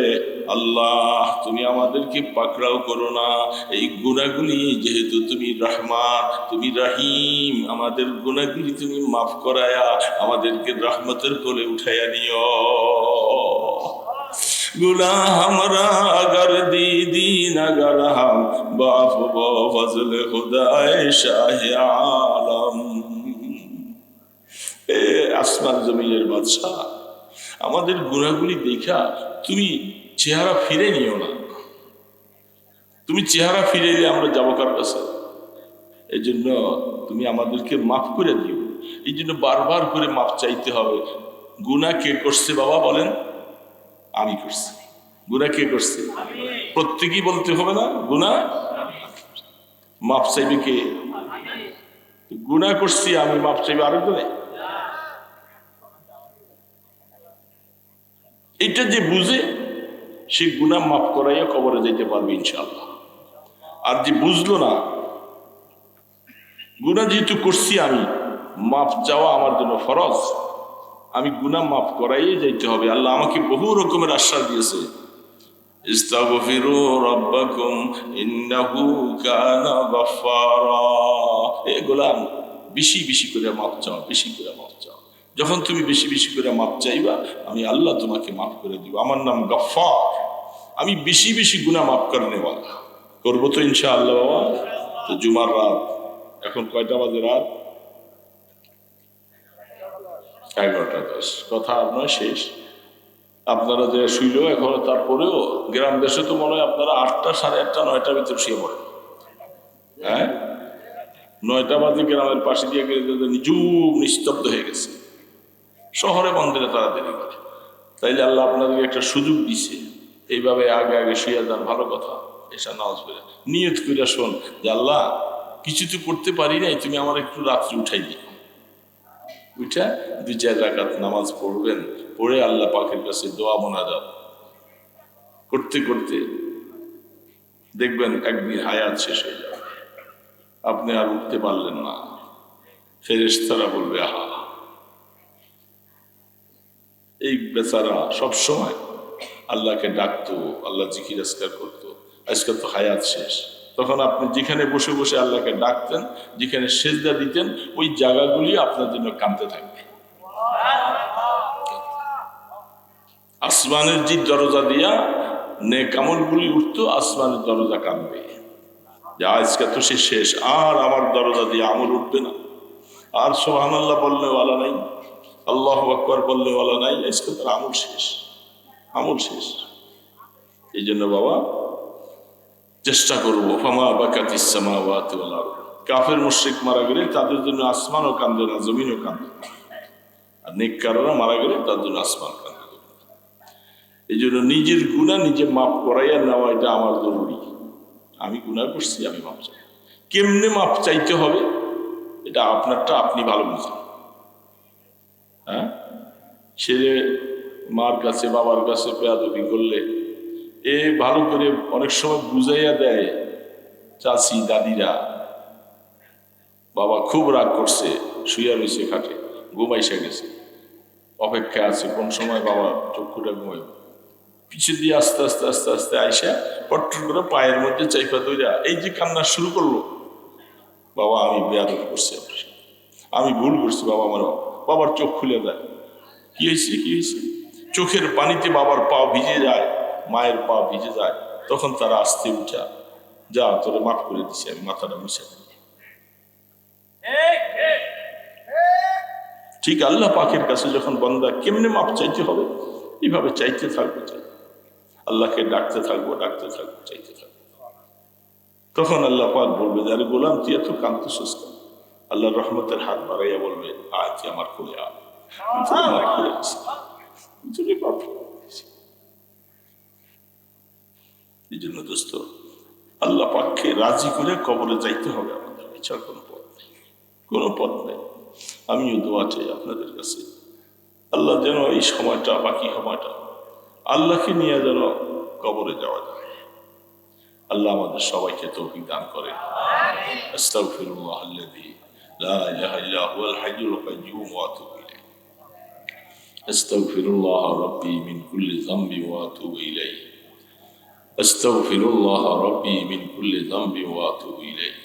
Speaker 1: আল্লাহ তুমি আমাদেরকে পাকড়াও করো না। এই গুনাহগুলি যেহেতু তুমি রহমান, তুমি রহিম, আমাদের গুনাহগুলি তুমি মাফ করায়া আমাদেরকে রহমতের কোলে উঠাইয়া নিও। गुनाह हमरा अगर दीदी नगर हम, बाफ फजल खुदाए शाह आलम। আসমান জমিনের বাদশাহ, আমাদের গুনাহগুলি দেখা তুমি চেহারা ফিরে নিও না। তুমি চেহারা ফিরে এলে আমরা যাবো কার কাছে? এই জন্য তুমি আমাদেরকে মাফ করে দিও। এই জন্য বারবার করে মাফ চাইতে হবে। গুনাহ কে করছে বাবা বলেন? আমি করছি। গুনাহ কে করছে? প্রত্যেকেই বলতে হবে না গুনাহ? মাফ চাইবে কে? গুনাহ করছি আমি, মাফ চাইবে আরেকজনে? এটা যে বুঝে সে গুনাহ মাফ করাইয়া কবরে যেতে পারবে ইনশাআল্লাহ। আর যে বুঝলো না, গুনাহ যেহেতু করছি আমি, মাফ চাওয়া আমার জন্য ফরজ, আমি গুনাহ মাফ করাই যাইতে হবে। আল্লাহ আমাকে বহু রকমের আশ্বাস দিয়েছে, ইস্তাগফিরু রাব্বাকুম ইন্নাহু কানা গাফফারা। এ গোলাম, বেশি বেশি করে মাপ চাও, বেশি করে মাপ চাও। যখন তুমি বেশি বেশি করে মাপ চাইবা, আমি আল্লাহ তোমাকে মাফ করে দিব। আমার নাম গফফার, আমি বেশি বেশি গুনাহ মাফ করনে ওয়ালা। করবো তো ইনশাআল্লাহ বাবা। তো জুমার রাত, এখন কয়টা বাজে? রাত 11:10। কথা আপনার শেষ। আপনারা যে শুইল এখনো, তারপরেও গ্রাম দেশে তো মনে হয় আপনারা 8টা, 8:30, 9টার ভিতরে শুয়ে পড়ে। হ্যাঁ, 9টা বাজে গ্রামের পাশে দিয়ে গেলে নিঝুম নিস্তব্ধ হয়ে গেছে। শহরে মন্দিরে তারা দেরি করে। তাইলে আল্লাহ আপনাদেরকে একটা সুযোগ দিছে, এইভাবে আগে আগে শুয়ে যান, ভালো কথা। এসা নামাজ পড়ে নিয়ত করে শোন যে আল্লাহ, কিছু তো করতে পারি নাই, তুমি আমার একটু রাত্রি উঠাই দিও। উঠা 2-4 রাকাত নামাজ পড়বেন, পড়ে আল্লাহ পাকের কাছে দোয়া মোনাজাত করতে করতে দেখবেন একদিন হায়াত শেষ হয়ে যাবে, আপনি আর উঠতে পারলেন না। ফেরেশতারা বলবে, আহা, এই বেচারা সবসময় আল্লাহকে ডাকতো, আল্লাহ জিকির আজকার করতো, আজকাল তো হায়াত শেষ। তখন আপনি যেখানে বসে বসে আল্লাহকে ডাকতেন, যেখানে সেজদা দিতেন, ওই জায়গাগুলি আপনার জন্য কাঁদতে থাকবে। আসমানের যে দরজা দিয়া নেক আমলগুলি উঠতো, আসমানের দরজা কাঁদবে যে আজকে তো সে শেষ, আর আমার দরজা দিয়ে আমল উঠবে না। আর সুবহানাল্লাহ বললে ওয়ালা নাই, আল্লাহু আকবার বললে ওয়ালা নাই, আজকে তার আমল শেষ, আমল শেষ। এই জন্য বাবা চেষ্টা করবো, ফামা বাকাতিস সামাওয়াতু ওয়াল আরদ। কাফের মুশরিক মারা গেলে তাদের জন্য আসমানও কান্দে না, জমিনও কান্দে না। আর নেককাররা মারা গেলে তার জন্য আসমান কান্দে। এই জন্য নিজের গুনাহ নিজে মাফ করাইয়া নেওয়া, এটা আমার জরুরি। আমি গুনাহ করছি, আমি মাফ চাই। কেমনে মাফ চাইতে হবে এটা আপনারটা আপনি ভালো বুঝেন। হ্যাঁ, ছেলে মার কাছে বাবার কাছে বেয়াদবি করলে এ ভালো করে অনেক সময় বুঝাইয়া দেয় চাচি দাদিরা, বাবা খুব রাগ করছে, শুইয়া রয়েছে খাটে, ঘুমাইসা গেছে, অপেক্ষা আছে কোন সময় বাবা চক্ষুটা ঘুমাইব। পিছু দিয়ে আস্তে আস্তে আস্তে আস্তে আইসা পট্টর করে পায়ের মধ্যে চাইপা দইরা এই যে কান্না শুরু করলো, বাবা আমি বেয়াদবি করছি, আমি ভুল করছি বাবা, আমার বাবার চোখ খুলে দেয়। কি হয়েছে, কি হয়েছে? চোখের পানিতে বাবার পা ভিজে যায়, মায়ের পা ভিজে যায়। তখন তারা আস্তে উঠা, যা তোরে মাফ করে দিছি, আমি মাথাটা মুছে দিই। ঠিক আল্লাহ পাকের কাছে যখন বান্দা কেমনে মাপ চাইতে হবে, এইভাবে চাইতে থাকবো, আল্লাহকে ডাকতে থাকবো, ডাকতে থাকবো, চাইতে থাকবো। তখন আল্লাহ পাক বলবে যে আরে গোলাম, তুই এত কাঁদতেছিস কেন? আল্লাহর রহমতের হাত বাড়াইয়া বলবে, আয় তুই আমার কোলে আয়, আমার কোলে আসি, এই জন্য দোস্ত, আল্লাহ পাককে রাজি করে কবরে যাইতে হবে আমাদের, এছাড়া কোনো পথ নেই, কোনো পথ নেই। আমিও দোয়া চাই আপনাদের কাছে, আল্লাহ যেন এই সময়টা, বাকি সময়টা আল্লাহকে নিয়ে যেন কবরে যাওয়া যায়। আল্লাহ আমাদের সবাইকে তৌফিক দান করেন। আস্তাগফিরুল্লাহ আল্লাযী লা ইলাহা ইল্লা হুয়াল হাইয়ুল কাইয়্যুম ওয়া আতুবু ইলাইহি। আস্তাগফিরুল্লাহ রাব্বী মিন কুল্লি যামবি ওয়া আতুবু ইলাইহি। আস্তাগফিরুল্লাহ রাব্বী মিন কুল্লি যামবি ওয়া আতুবু ইলাইহি।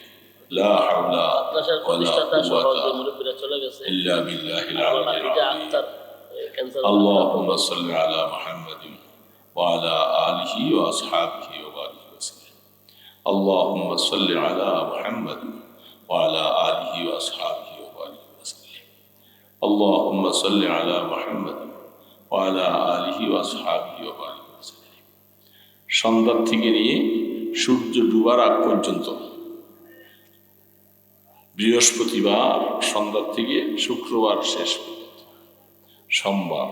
Speaker 1: লা হাওলা ওয়ালা কুওয়াতা ইল্লা বিল্লাহিল আলিয়্যিল আযীম। আল্লাহুম্মা সাল্লি আলা মুহাম্মাদিন ওয়া আলা আলিহি ওয়া আসহাবিহি ওয়া বারিক ওয়াসাল্লিম। আল্লাহুম্মা সাল্লি আলা মুহাম্মাদিন ওয়া আলা আলিহি ওয়া আসহাবিহি ওয়া বারিক ওয়াসাল্লিম। আল্লাহুম্মা সাল্লি আলা মুহাম্মাদিন ওয়া আলা আলিহি ওয়া আসহাবিহি ওয়া বারিক ওয়াসাল্লিম। সন্ধ্যা থেকে নিয়ে সূর্য ডুবার আগ পর্যন্ত, বৃহস্পতিবার সন্ধ্যা থেকে শুক্রবার শেষ পর্যন্ত, সোমবার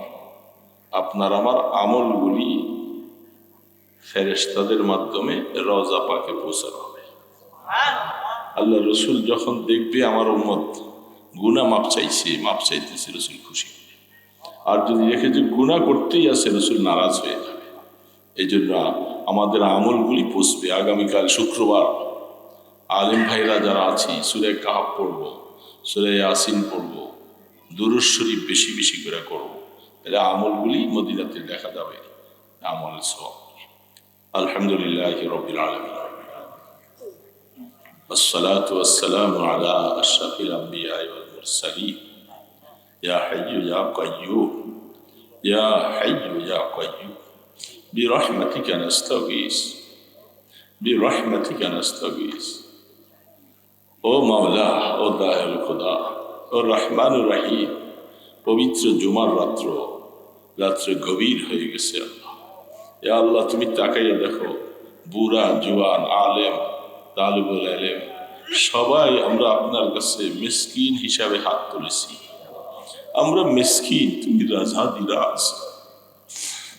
Speaker 1: আপনার আমার আমলগুলি ফেরেশতাদের মাধ্যমে রওজা পাকে পৌঁছানো হবে। আল্লাহ রসুল যখন দেখবে আমার উম্মত গুনাহ মাপ চাইছে, মাপ চাইতেছে, রসুল খুশি হবে। আর যদি দেখে যে গুনাহ করতেই আছে, রসুল নারাজ হয়ে যাবে। এই জন্য আমাদের আমলগুলি পৌঁছবে। আগামীকাল শুক্রবার আলেম ভাইরা যারা আছি, সূরা কাহাফ পড়ব, সূরা ইয়াসিন পড়ব, দুরূদ শরীফ বেশি বেশি করে করবো, তাহলে আমলগুলি মদিনাতে দেখা যাবে, আমল সওয়াব। আলহামদুলিল্লাহ রাব্বিল আলামিন, والصلاة والسلام على أشرف الأنبياء والمرسلين يا حي يا قيوم يا حي يا قيوم برحمتك نستغيث برحمتك نستغيث। ও মাওলা, ও দায়াল খোদা, ও রহমান রহিম, পবিত্র জুমার রাত্রে গভীর হয়ে গেছে আল্লাহ। ইয়া আল্লাহ, তুমি তাকাইয়া দেখো, বুড়া জুয়ান আলেম তালিবুল ইলম সবাই আমরা আপনার কাছে মিসকিন হিসাবে হাত তুলেছি। আমরা মিসকিন, তুমি রাজাদিরাজ,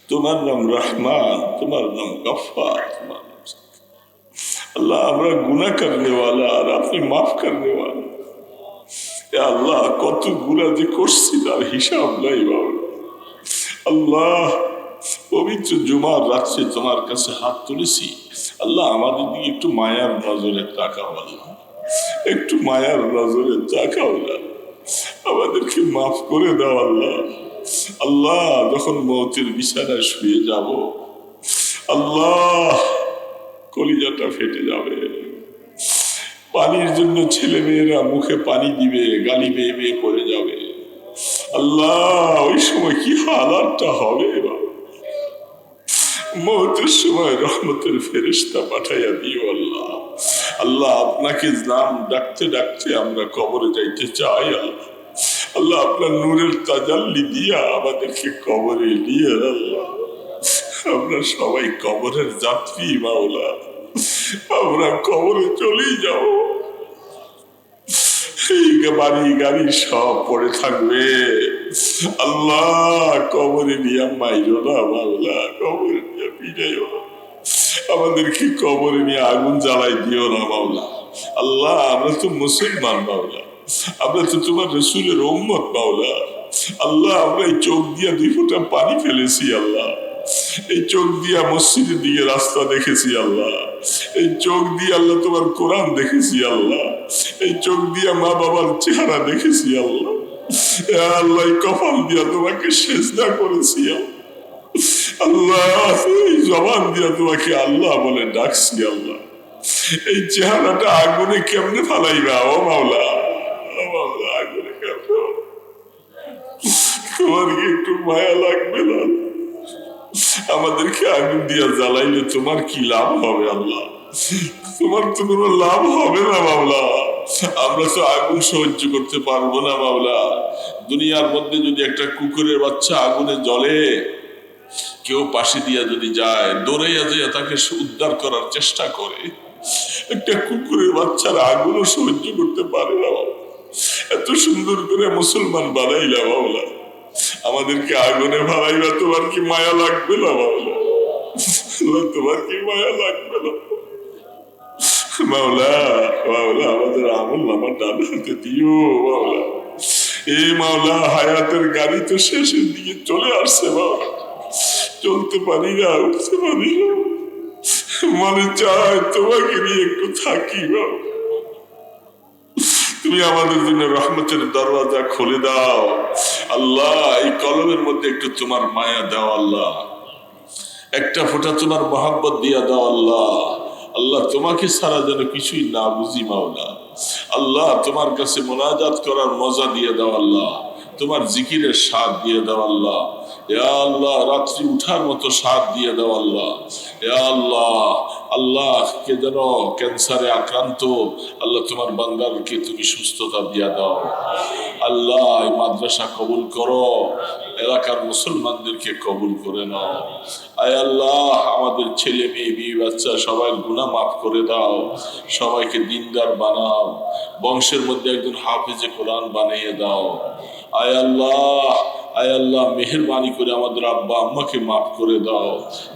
Speaker 1: তোমার নাম রহমান, তোমার নাম গফফার, তোমার নাম আল্লাহ। আমরা গুনাহ করনে ওয়ালা আর আপনি মাফ করনে ওয়ালা। ইয়া আল্লাহ, কত গুনাহ যে করছি তার হিসাব নাই বাবা। আল্লাহ, পবিত্র জুমার রাত্রে তোমার কাছে হাত তুলেছি আল্লাহ, আমাদের দিকে একটু মায়ার নজরে তাকাও আল্লাহ, একটু মায়ার নজরে তাকাও না, আমাদেরকে মাফ করে দাও আল্লাহ। আল্লাহ, যখন মৌতের বিছানায় শুয়ে যাব আল্লাহ, কলিজাটা ফেটে যাবে, পানির জন্য ছেলে মেয়েরা মুখে পানি দিবে, গালি বেয়ে বেয়ে পড়ে যাবে আল্লাহ। ওই সময় কি হালাতটা হবে বাবা। মৌতের সময় রহমতের ফেরেশতা পাঠাইয়া দিও আল্লাহ। আল্লাহ, আপনাকে নাম ডাকতে ডাকতে আমরা কবরে যাইতে চাই আল্লাহ। আল্লাহ, আপনার নূরের তাজাল্লি দিয়া আমাদেরকে কবরে নিয়ে আল্লাহ। আমরা সবাই কবরের যাত্রী মাওলা, আমরা কবরে চলেই যাব। বাড়ি গাড়ি সব পড়ে থাকবে আল্লাহ, কবরে নিয়ে মাইরো না মাওলা, কবরে নিয়ে পিটাইও না, আমাদেরকে কবরে নিয়ে আগুন জ্বালাই দিও না মাওলা। আল্লাহ, আমরা তো মুসলমান মাওলা, আমরা তো তোমার রাসূলের উম্মত মাওলা। আল্লাহ, আমরা এই চোখ দিয়া 2 ফোঁটা পানি ফেলেছি আল্লাহ, এই চোখ দিয়া মসজিদের দিকে রাস্তা দেখেছি আল্লাহ, এই চোখ দিয়ে আল্লাহ তোমার কোরআন দেখেছি আল্লাহ, এই চোখ দিয়া মা বাবার চেহারা দেখেছি আল্লাহ। আল্লাহ, এই কপাল দিয়া তোমাকে সেজদা করেছি আল্লাহ, এই জবান দিয়া তোমাকে আল্লাহ বলে ডাকছি আল্লাহ। এই চেহারাটা আগুনে কেমনে ফালাইবা ও মাওলা, ও মাওলা, আগুনে কেমনে, তোমার কি একটু মায়া লাগবে না? আমাদেরকে আগুন দিয়া জ্বালাইলে তোমার কি লাভ হবে আল্লাহ? তোমার তো কোনো লাভ হবে না মাওলা। আমরা তো আগুন সহ্য করতে পারবো না মাওলা। দুনিয়ার মধ্যে যদি একটা কুকুরের বাচ্চা আগুনে জ্বলে, কেউ পাশে দিয়া যদি যায়, দৌড়াইয়া যায় তাকে উদ্ধার করার চেষ্টা করে, একটা কুকুরের বাচ্চার আগুনও সহ্য করতে পারে না বাবা। এত সুন্দর করে মুসলমান বানাইলা মাওলা, আমাদেরকে আগুনে ভালাইবা, তোমার কি মায়া লাগবে না মাওলা? তোমার কি মায়া লাগবে না মাওলা? মাওলা, আমাদের আমল নামার ডান হাতে দিও মাওলা। এই মাওলা, হায়াতের গাড়ি তো শেষের দিকে চলে আসছে মাওলা, চলতে পারি না, উঠতে পারি না, মনে চায় তোমাকে নিয়ে একটু থাকি বাবা। তুমি আমাদের জন্য রহমতের দরওয়াজা খুলে দাও আল্লাহ। এই কলমের মধ্যে একটু তোমার মায়া দাও আল্লাহ, একটা ফোঁটা তোমার মহব্বত দিয়া দাও আল্লাহ। আল্লাহ, তোমাকে ছাড়া যেন কিছুই না বুঝি মাওলা। আল্লাহ, তোমার কাছে মোনাজাত করার মজা দিয়ে দাও আল্লাহ, তোমার জিকিরের স্বাদ দিয়ে দাও আল্লাহ। ইয়া আল্লাহ, রাত্রি উঠার মতো স্বাদ দিয়ে দাও আল্লাহ। ইয়া আল্লাহ, আল্লাহ, কে যেন ক্যান্সারে আক্রান্ত আল্লাহ, তোমার বান্দারকে তুমি সুস্থতা দিয়া দাও আল্লাহ। এই মাদ্রাসা কবুল করো, এলাকার মুসলমানদেরকে কবুল করে নাও। আয় আল্লাহ, আমাদের ছেলে মেয়ে বিয়ে বাচ্চা সবাই গুনাহ মাফ করে দাও, সবাইকে দিনদার বানাও, বংশের মধ্যে একজন হাফেজে কোরআন বানিয়ে দাও। আয় আল্লাহ, আয় আল্লাহ, মেহেরবানি করে আমাদের আব্বা আম্মাকে মাফ করে দাও,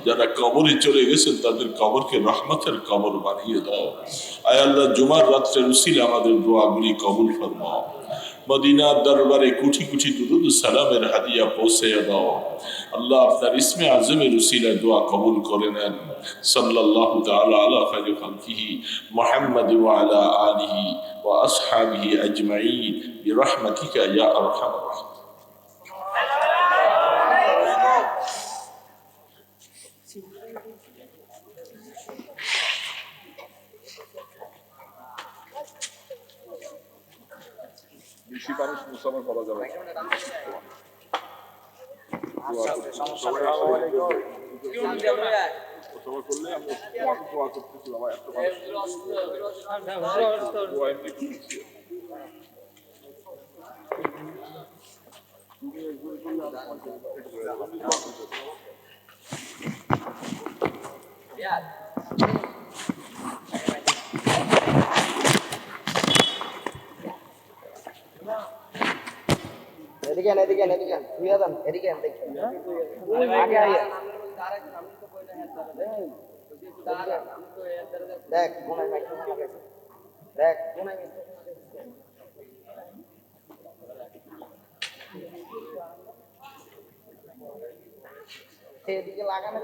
Speaker 1: যারা কবরে চলে গেছেন তাদের কবরকে রহমতের কবর বানিয়ে দাও। আয় আল্লাহ, জুমার রাত্রে উসিলে আমাদের দোয়াগুলি কবুল ফরমাও। মদিনার দরবারে কুঠি কুঠি দুরুদ সালামের হাদিয়া পৌঁছে দাও। আল্লাহ আপনার ইসমে আজমের উসিলায় দোয়া কবুল করে নেন। সাল্লাল্লাহু তাআলা আলা খায়রি খালকিহি মুহাম্মাদ ওয়া আলা আলিহি ওয়া আসহাবিহি আজমাইন বিরহমাতিকা ইয়া আরহামার রাহিমিন।
Speaker 2: বেশি মানুষ মুসাফা করা যাবে মুসাফা করলে আমি দোয়া করতেছিলাম এত
Speaker 3: এদিকে ধুইয়া যান এদিকে আগে আগে দেখ কোনায় মাইক্রোফোন লাগাইছে দেখ কোনায় এদিকে লাগানো